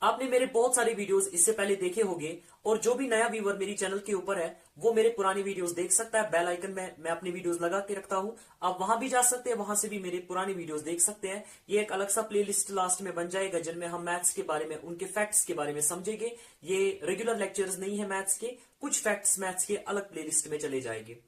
आपने मेरे बहुत सारे वीडियोस इससे पहले देखे होंगे और जो भी नया व्यूअर मेरी चैनल के ऊपर है वो मेरे पुराने वीडियोस देख सकता है। बेल आइकन में मैं अपनी वीडियोस लगा के रखता हूं, आप वहां भी जा सकते हैं, वहां से भी मेरे पुराने वीडियोस देख सकते हैं। ये एक अलग सा प्लेलिस्ट लास्ट में बन जाएगा जिनमें हम मैथ्स के बारे में, उनके फैक्ट्स के बारे में समझेंगे। ये रेगुलर लेक्चर्स नहीं है मैथ्स के, कुछ फैक्ट्स मैथ्स के अलग प्लेलिस्ट में चले जाएंगे।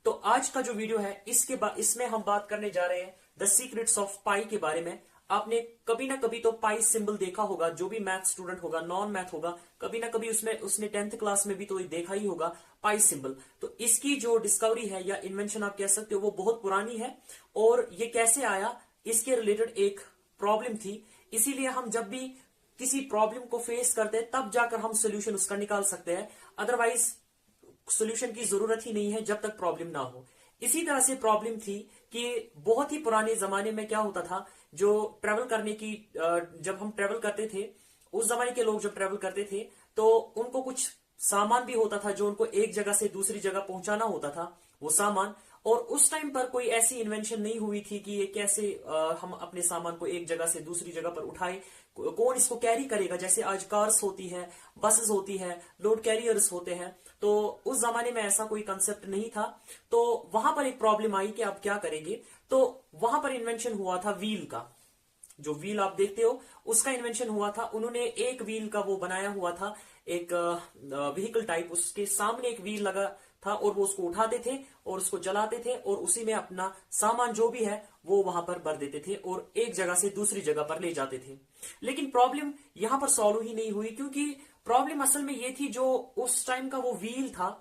तो आज का जो वीडियो है इसमें हम बात करने जा रहे हैं द सीक्रेट्स ऑफ पाई के बारे में। आपने कभी ना कभी तो पाई सिंबल देखा होगा, जो भी मैथ स्टूडेंट होगा, नॉन मैथ होगा, कभी ना कभी उसमें उसने 10th क्लास में भी तो देखा ही होगा पाई सिंबल। तो इसकी जो डिस्कवरी है या इन्वेंशन आप कह सकते हो वो बहुत पुरानी है। और ये कैसे आया, इसके रिलेटेड एक प्रॉब्लम थी, इसीलिए हम जब भी किसी प्रॉब्लम को फेस करते हैं तब जाकर हम सोल्यूशन उसका निकाल सकते हैं, अदरवाइज सोल्यूशन की जरूरत ही नहीं है जब तक प्रॉब्लम ना हो। इसी तरह से प्रॉब्लम थी कि बहुत ही पुराने जमाने में क्या होता था, जो ट्रेवल करने की जब हम ट्रेवल करते थे, उस जमाने के लोग जब ट्रेवल करते थे तो उनको कुछ सामान भी होता था जो उनको एक जगह से दूसरी जगह पहुंचाना होता था वो सामान। और उस टाइम पर कोई ऐसी इन्वेंशन नहीं हुई थी कि ये कैसे हम अपने सामान को एक जगह से दूसरी जगह पर उठाए, कौन इसको कैरी करेगा। जैसे आज कार्स होती है, बसेस होती है, लोड कैरियर्स होते हैं, तो उस जमाने में ऐसा कोई कंसेप्ट नहीं था। तो वहां पर एक प्रॉब्लम आई कि आप क्या करेंगे। तो वहां पर इन्वेंशन हुआ था व्हील का। जो व्हील आप देखते हो उसका इन्वेंशन हुआ था। उन्होंने एक व्हील का वो बनाया हुआ था, एक व्हीकल टाइप, उसके सामने एक व्हील लगा था और वो उसको उठाते थे और उसको चलाते थे और उसी में अपना सामान जो भी है वो वहां पर भर देते थे और एक जगह से दूसरी जगह पर ले जाते थे। लेकिन प्रॉब्लम यहां पर सॉल्व ही नहीं हुई, क्योंकि प्रॉब्लम असल में ये थी, जो उस टाइम का वो व्हील था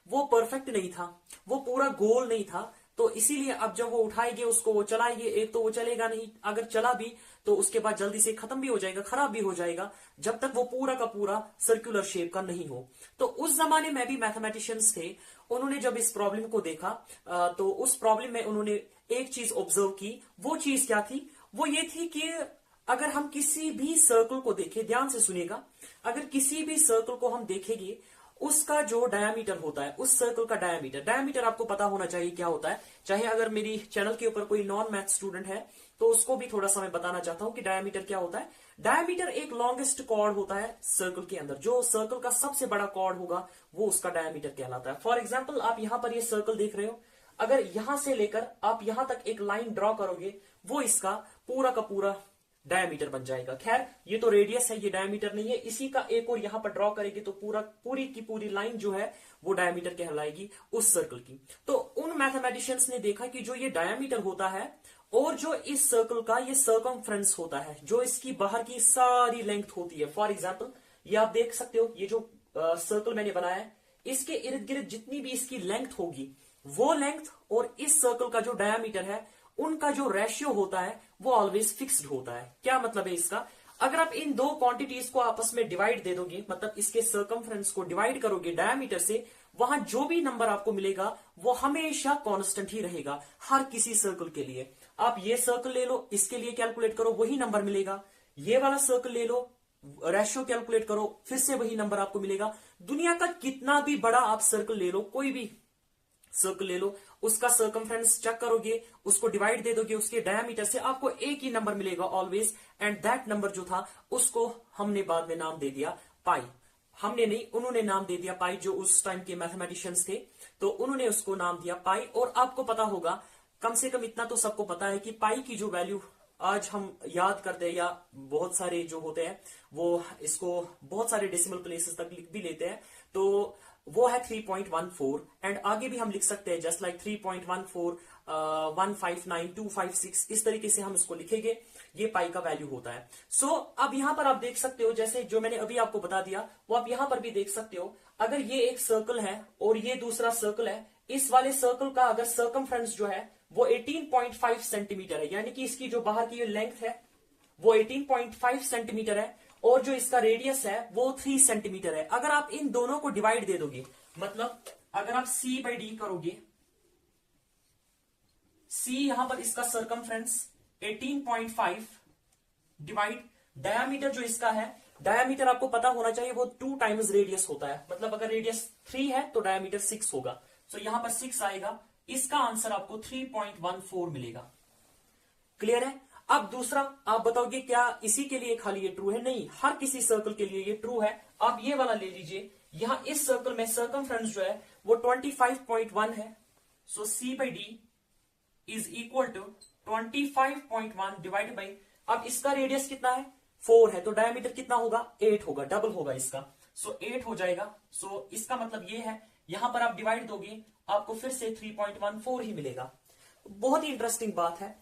वो परफेक्ट नहीं था, वो पूरा गोल नहीं था। तो इसीलिए अब जब वो उठाएंगे, उसको वो चलाएंगे, एक तो वो चलेगा नहीं, अगर चला भी तो उसके बाद जल्दी से खत्म भी हो जाएगा, खराब भी हो जाएगा, जब तक वो पूरा का पूरा सर्कुलर शेप का नहीं हो। तो उस जमाने में भी मैथमेटिशियंस थे, उन्होंने जब इस प्रॉब्लम को देखा तो उस प्रॉब्लम में उन्होंने एक चीज ऑब्जर्व की। वो चीज क्या थी? वो ये थी कि अगर हम किसी भी सर्कल को देखें, ध्यान से सुनिएगा, अगर किसी भी सर्कल को हम देखेंगे, उसका जो डायामीटर होता है, उस सर्कल का डायामीटर आपको पता होना चाहिए क्या होता है। चाहे अगर मेरी चैनल के ऊपर कोई नॉन मैथ स्टूडेंट है तो उसको भी थोड़ा सा मैं बताना चाहता हूं कि डायामीटर क्या होता है। डायामीटर एक लॉन्गेस्ट कॉर्ड होता है सर्कल के अंदर, जो सर्कल का सबसे बड़ा कॉर्ड होगा वो उसका डायामीटर कहलाता है। फॉर एग्जाम्पल, आप यहां पर ये सर्कल देख रहे हो, अगर यहां से लेकर आप यहां तक एक लाइन ड्रॉ करोगे, वो इसका पूरा का पूरा डायमीटर बन जाएगा। खैर, ये तो रेडियस है, ये डायमीटर नहीं है। इसी का एक और यहां पर ड्रॉ करेंगे तो पूरी की पूरी लाइन जो है वो डायमीटर कहलाएगी उस सर्कल की। तो उन मैथमेटिशियंस ने देखा कि जो ये डायमीटर होता है और जो इस सर्कल का ये सर्कमफ्रेंस होता है, जो इसकी बाहर की सारी लेंथ होती है। फॉर एग्जाम्पल, ये आप देख सकते हो, ये जो सर्कल मैंने बनाया है, इसके इर्द गिर्द जितनी भी इसकी लेंथ होगी, वो लेंथ और इस सर्कल का जो डायमीटर है, उनका जो रेशियो होता है वो ऑलवेज फिक्स्ड होता है। क्या मतलब है इसका? अगर आप इन दो क्वांटिटीज को आपस में डिवाइड दे दोगे, मतलब इसके सर्कमफ्रेंस को डिवाइड करोगे डायमीटर से, वहां जो भी नंबर आपको मिलेगा वो हमेशा कांस्टेंट ही रहेगा हर किसी सर्कल के लिए। आप ये सर्कल ले लो, इसके लिए कैलकुलेट करो, वही नंबर मिलेगा। ये वाला सर्कल ले लो, रेशियो कैलकुलेट करो, फिर से वही नंबर आपको मिलेगा। दुनिया का कितना भी बड़ा आप सर्कल ले लो, कोई भी सर्कल ले लो, उसका सर्कमफ्रेंस चेक करोगे, उसको डिवाइड दे दोगे उसके डायमीटर से, आपको एक ही नंबर मिलेगा ऑलवेज। एंड दैट नंबर जो था उसको हमने बाद में नाम दे दिया पाई। हमने नहीं, उन्होंने नाम दे दिया पाई, जो उस टाइम के मैथमेटिशियंस थे, तो उन्होंने उसको नाम दिया पाई। और आपको पता होगा, कम से कम इतना तो सबको पता है कि पाई की जो वैल्यू आज हम याद करते हैं, या बहुत सारे जो होते हैं वो इसको बहुत सारे डेसिमल प्लेसेस तक लिख भी लेते हैं, तो वो है 3.14। एंड आगे भी हम लिख सकते हैं जस्ट लाइक 3.14, 159,256, इस तरीके से हम इसको लिखेंगे, ये पाई का वैल्यू होता है। सो अब यहां पर आप देख सकते हो, जैसे जो मैंने अभी आपको बता दिया वो आप यहां पर भी देख सकते हो। अगर ये एक सर्कल है और ये दूसरा सर्कल है, इस वाले सर्कल का अगर सर्कमफ्रेंस जो है वो 18.5 सेंटीमीटर है, यानी कि इसकी जो बाहर की लेंथ है वो 18.5 सेंटीमीटर है, और जो इसका रेडियस है वो 3 सेंटीमीटर है। अगर आप इन दोनों को डिवाइड दे दोगे, मतलब अगर आप C/D करोगे, C यहां पर इसका सर्कमफ्रेंस 18.5 डिवाइड डायामीटर जो इसका है, डायामीटर आपको पता होना चाहिए वो 2 टाइम्स रेडियस होता है, मतलब अगर रेडियस 3 है तो डायामीटर 6 होगा। सो यहां पर 6 आएगा, इसका आंसर आपको 3.14 मिलेगा। क्लियर है? अब दूसरा, आप बताओगे क्या इसी के लिए खाली ये ट्रू है? नहीं, हर किसी सर्कल के लिए ये ट्रू है। आप ये वाला ले लीजिए, यहां इस सर्कल में सर्कमफ्रेंस जो है वो 25.1 है। So C by D is equal to 25.1 divide by, अब इसका रेडियस कितना है? 4 है, तो डायमीटर कितना होगा? 8 होगा, डबल होगा इसका। सो 8 हो जाएगा। सो इसका मतलब ये है, यहां पर आप डिवाइड दोगे आपको फिर से 3.14 ही मिलेगा। बहुत ही इंटरेस्टिंग बात है।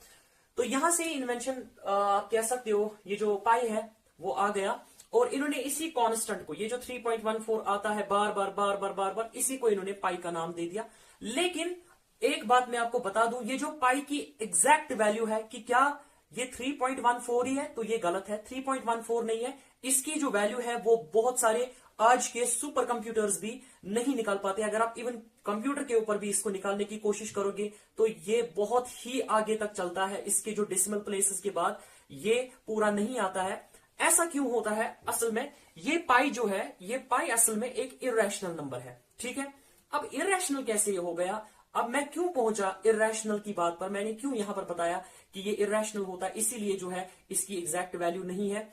तो यहां से इन्वेंशन आप कह सकते हो, ये जो पाई है वो आ गया, और इन्होंने इसी कांस्टेंट को, ये जो 3.14 आता है बार बार बार बार बार बार, इसी को इन्होंने पाई का नाम दे दिया। लेकिन एक बात मैं आपको बता दूं, ये जो पाई की एग्जैक्ट वैल्यू है कि क्या ये 3.14 ही है, तो ये गलत है। 3.14 नहीं है, इसकी जो वैल्यू है वो बहुत सारे आज के सुपर कंप्यूटर्स भी नहीं निकाल पाते। अगर आप इवन कंप्यूटर के ऊपर भी इसको निकालने की कोशिश करोगे तो ये बहुत ही आगे तक चलता है, इसके जो डेसिमल प्लेसेस के बाद ये पूरा नहीं आता है। ऐसा क्यों होता है? असल में ये पाई जो है, ये पाई असल में एक इरेशनल नंबर है, ठीक है। अब इरेशनल कैसे हो गया? अब मैं क्यों पहुंचा इरेशनल की बात पर, मैंने क्यों यहां पर बताया कि ये इरेशनल होता है, इसीलिए जो है इसकी एग्जैक्ट वैल्यू नहीं है।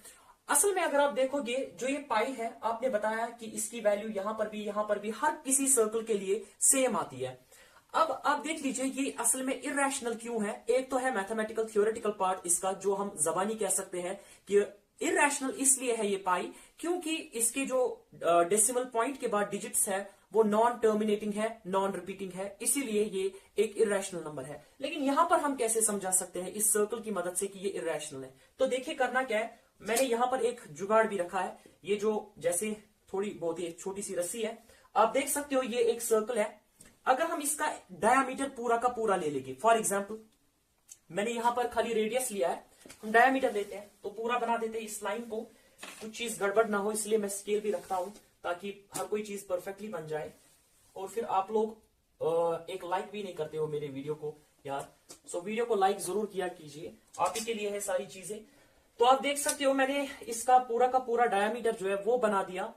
असल में अगर आप देखोगे, जो ये पाई है, आपने बताया कि इसकी वैल्यू यहां पर भी हर किसी सर्कल के लिए सेम आती है। अब आप देख लीजिए ये असल में इरेशनल क्यों है। एक तो है मैथमेटिकल थियोरेटिकल पार्ट इसका, जो हम जबानी कह सकते हैं कि इरेशनल इसलिए है ये पाई क्योंकि इसके जो डेसिमल पॉइंट के बाद डिजिट्स है वो नॉन टर्मिनेटिंग है, नॉन रिपीटिंग है, इसीलिए ये एक इरेशनल नंबर है। लेकिन यहां पर हम कैसे समझा सकते हैं इस सर्कल की मदद से कि ये इरेशनल है? तो देखिए करना क्या है, मैंने यहां पर एक जुगाड़ भी रखा है, ये जो जैसे थोड़ी बहुत ही छोटी सी रस्सी है, आप देख सकते हो ये एक सर्कल है। अगर हम इसका डायामीटर पूरा का पूरा ले लेंगे, फॉर एग्जाम्पल मैंने यहां पर खाली रेडियस लिया है, हम डायामीटर लेते हैं तो पूरा बना देते हैं इस लाइन को, कुछ चीज गड़बड़ ना हो इसलिए मैं स्केल भी रखता हूं ताकि हर कोई चीज परफेक्टली बन जाए। और फिर आप लोग एक लाइक भी नहीं करते हो मेरे वीडियो को यार, सो वीडियो को लाइक जरूर किया कीजिए, आप ही के लिए है सारी चीजें। तो आप देख सकते हो मैंने इसका पूरा का पूरा डायामीटर जो है वो बना दिया।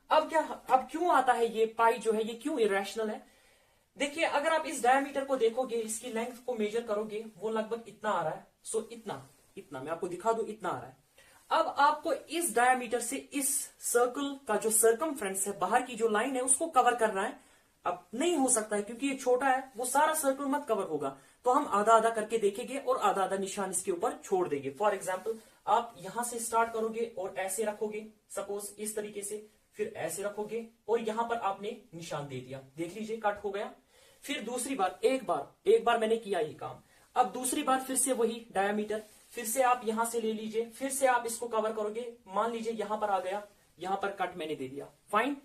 अब क्यों आता है ये पाई जो है, ये क्यों इरेशनल है? देखिए अगर आप इस डायमीटर को देखोगे, इसकी लेंथ को मेजर करोगे, वो लगभग इतना आ रहा है। सो इतना मैं आपको दिखा दूं, इतना आ रहा है। अब आपको इस डायमीटर से इस सर्कल का जो सर्कमफ्रेंस है, बाहर की जो लाइन है, उसको कवर करना है। अब नहीं हो सकता है क्योंकि ये छोटा है, वो सारा सर्कल मत कवर होगा, तो हम आधा आधा करके देखेंगे और आधा आधा निशान इसके ऊपर छोड़ देंगे। फॉर एग्जाम्पल आप यहां से स्टार्ट करोगे और ऐसे रखोगे, सपोज इस तरीके से, फिर ऐसे रखोगे और यहां पर आपने निशान दे दिया, देख लीजिए कट हो गया। फिर दूसरी बार, एक बार मैंने किया ये काम, अब दूसरी बार फिर से वही डायमीटर, फिर से आप यहां से ले लीजिए, फिर से आप इसको कवर करोगे, मान लीजिए यहां पर आ गया, यहां पर कट मैंने दे दिया, फाइन।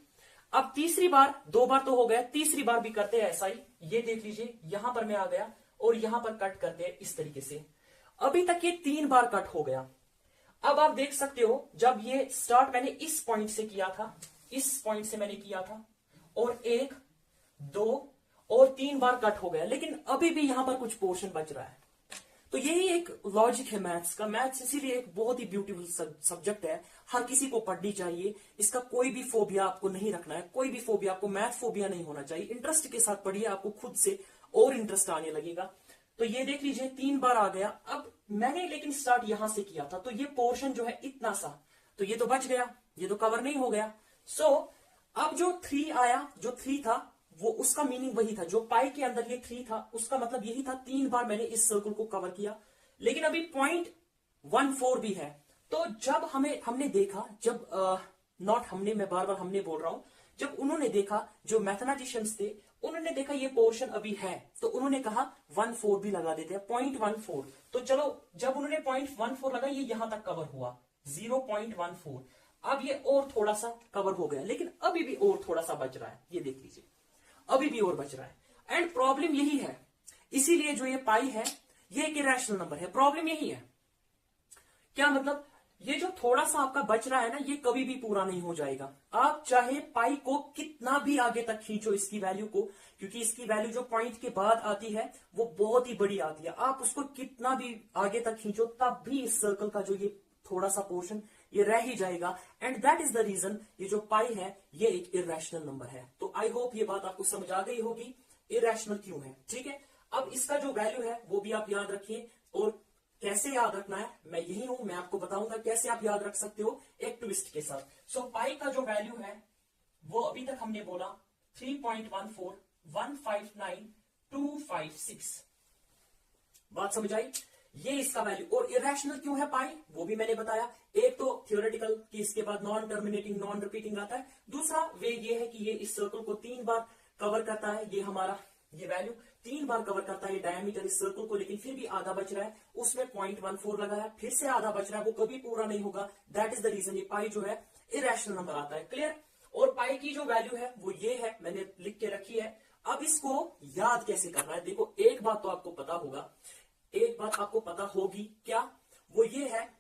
अब तीसरी बार, 2 बार तो हो गया, तीसरी बार भी करते हैं ऐसा ही, ये देख लीजिए यहां पर मैं आ गया और यहां पर कट करते हैं इस तरीके से। अभी तक ये 3 बार कट हो गया। अब आप देख सकते हो जब ये स्टार्ट मैंने इस पॉइंट से किया था, इस पॉइंट से मैंने किया था, और 1 2 और 3 बार कट हो गया, लेकिन अभी भी यहां पर कुछ पोर्शन बच रहा है। तो यही एक लॉजिक है मैथ्स का। मैथ्स इसीलिए एक बहुत ही ब्यूटीफुल सब्जेक्ट है, हर किसी को पढ़नी चाहिए। इसका कोई भी फोबिया आपको नहीं रखना है, कोई भी फोबिया आपको, मैथ फोबिया नहीं होना चाहिए। इंटरेस्ट के साथ पढ़िए, आपको खुद से और इंटरेस्ट आने लगेगा। तो ये देख लीजिए 3 बार आ गया। अब मैंने लेकिन स्टार्ट यहां से किया था, तो ये पोर्शन जो है इतना सा, तो ये तो बच गया, ये तो कवर नहीं हो गया। सो अब जो 3 आया, जो 3 था वो, उसका मीनिंग वही था, जो पाई के अंदर ये 3 था उसका मतलब यही था, 3 बार मैंने इस सर्कल को कवर किया। लेकिन अभी 0.14 भी है। तो जब हमने देखा, जब नॉट हमने, मैं बार बार हमने बोल रहा हूं, जब उन्होंने देखा, जो मैथमेटिशियंस थे उन्होंने देखा ये पोर्शन अभी है, तो उन्होंने कहा 1.4 भी लगा देते हैं, 0.14। तो चलो जब उन्होंने 0.14 लगा, ये यहां तक कवर हुआ 0.14। अब ये और थोड़ा सा कवर हो गया, लेकिन अभी भी और थोड़ा सा बच रहा है, ये देख लीजिए अभी भी और बच रहा है। एंड प्रॉब्लम यही है, इसीलिए जो ये पाई है ये एक इरेशनल नंबर है। प्रॉब्लम यही है, क्या मतलब, ये जो थोड़ा सा आपका बच रहा है ना, ये कभी भी पूरा नहीं हो जाएगा। आप चाहे पाई को कितना भी आगे तक खींचो, इसकी वैल्यू को, क्योंकि इसकी वैल्यू जो पॉइंट के बाद आती है वो बहुत ही बड़ी आती है, आप उसको कितना भी आगे तक खींचो तब भी इस सर्कल का जो ये थोड़ा सा पोर्शन ये रह ही जाएगा। And that is the reason ये जो पाई है ये एक इरेशनल नंबर है। तो आई होप ये बात आपको समझ आ गई होगी इरेशनल क्यों है, ठीक है। अब इसका जो वैल्यू है वो भी आप याद रखिए, और कैसे याद रखना है मैं यही हूं, मैं आपको बताऊंगा कैसे आप याद रख सकते हो एक ट्विस्ट के साथ। सो पाई का जो वैल्यू है वो अभी तक हमने बोला 3.14159,256। बात समझ आई? ये इसका वैल्यू। और इरेशनल क्यों है पाई वो भी मैंने बताया। एक तो थियोरेटिकल कि इसके बाद नॉन टर्मिनेटिंग नॉन रिपीटिंग आता है, दूसरा वे ये है कि ये इस सर्कल को 3 बार कवर करता है। ये हमारा ये वैल्यू 3 बार कवर करता है ये डायमीटर इस सर्कल को, लेकिन फिर भी आधा बच रहा है, उसमें 0.14 लगाया, फिर से आधा बच रहा है, वो कभी पूरा नहीं होगा। दैट इज द रीजन ये पाई जो है इरेशनल नंबर आता है। क्लियर? और पाई की जो वैल्यू है वो ये है, मैंने लिख के रखी है। अब इसको याद कैसे करना है? देखो एक बात तो आपको पता होगा, एक बात आपको पता होगी, क्या? वो ये है,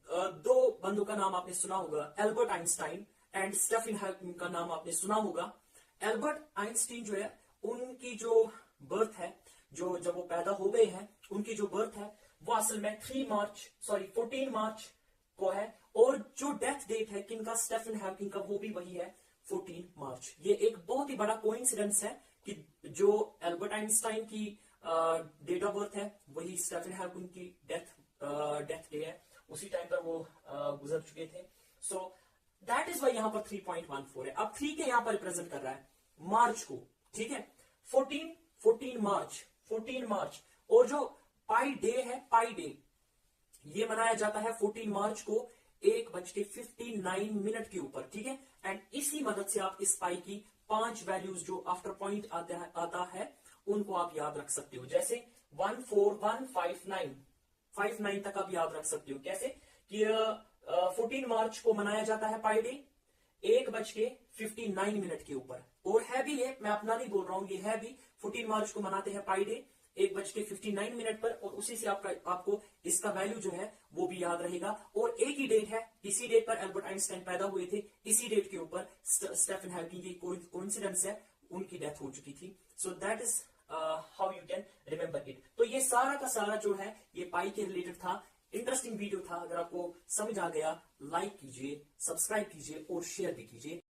दो बंदों का नाम आपने सुना होगा, Albert Einstein and Stephen Hawking का नाम आपने सुना होगा। एल्बर्ट आइंस्टाइन जो है उनकी जो बर्थ है, जो जब वो पैदा हो गए हैं, उनकी जो बर्थ है वो असल में 14 मार्च को है। और जो डेथ डेट है किनका, स्टेफन हॉकिंग का, वो भी वही है 14 मार्च। ये एक बहुत ही बड़ा कोइंसिडेंस है कि जो एल्बर्ट आइंस्टाइन की डेट ऑफ बर्थ है वही स्टेफन हॉकिंग की डेथ डे है, उसी टाइम पर वो गुजर चुके थे। सो दैट इज वाई यहां पर 3.14 है। अब 3 के यहां पर रिप्रेजेंट कर रहा है मार्च को, ठीक है? 14 मार्च। और जो पाई डे है, पाई डे ये मनाया जाता है 14 मार्च को 1:59 के ऊपर, ठीक है? एंड इसी मदद से आप इस पाई की 5 वैल्यूज जो आफ्टर पॉइंट आता है उनको आप याद रख सकते हो। जैसे 14159 तक आप याद रख सकते हो। कैसे? कि 14 मार्च को मनाया जाता है पाई डे 1:59 के ऊपर। और है भी ये, मैं अपना नहीं बोल रहा हूं, ये है भी 14 मार्च को मनाते हैं पाई डे 1:59 पर। और उसी से आपको इसका वैल्यू जो है वो भी याद रहेगा। और एक ही डेट है, इसी डेट पर एल्बर्ट आइंस्टाइन पैदा हुए थे, इसी डेट के ऊपर स्टेफन हॉकिंग की कोइंसिडेंस है, उनकी डेथ हो चुकी थी। So that is how you can remember it. तो ये सारा का सारा जो है ये पाई के रिलेटेड था। इंटरेस्टिंग वीडियो था। अगर आपको समझ आ गया लाइक कीजिए, सब्सक्राइब कीजिए और शेयर भी कीजिए।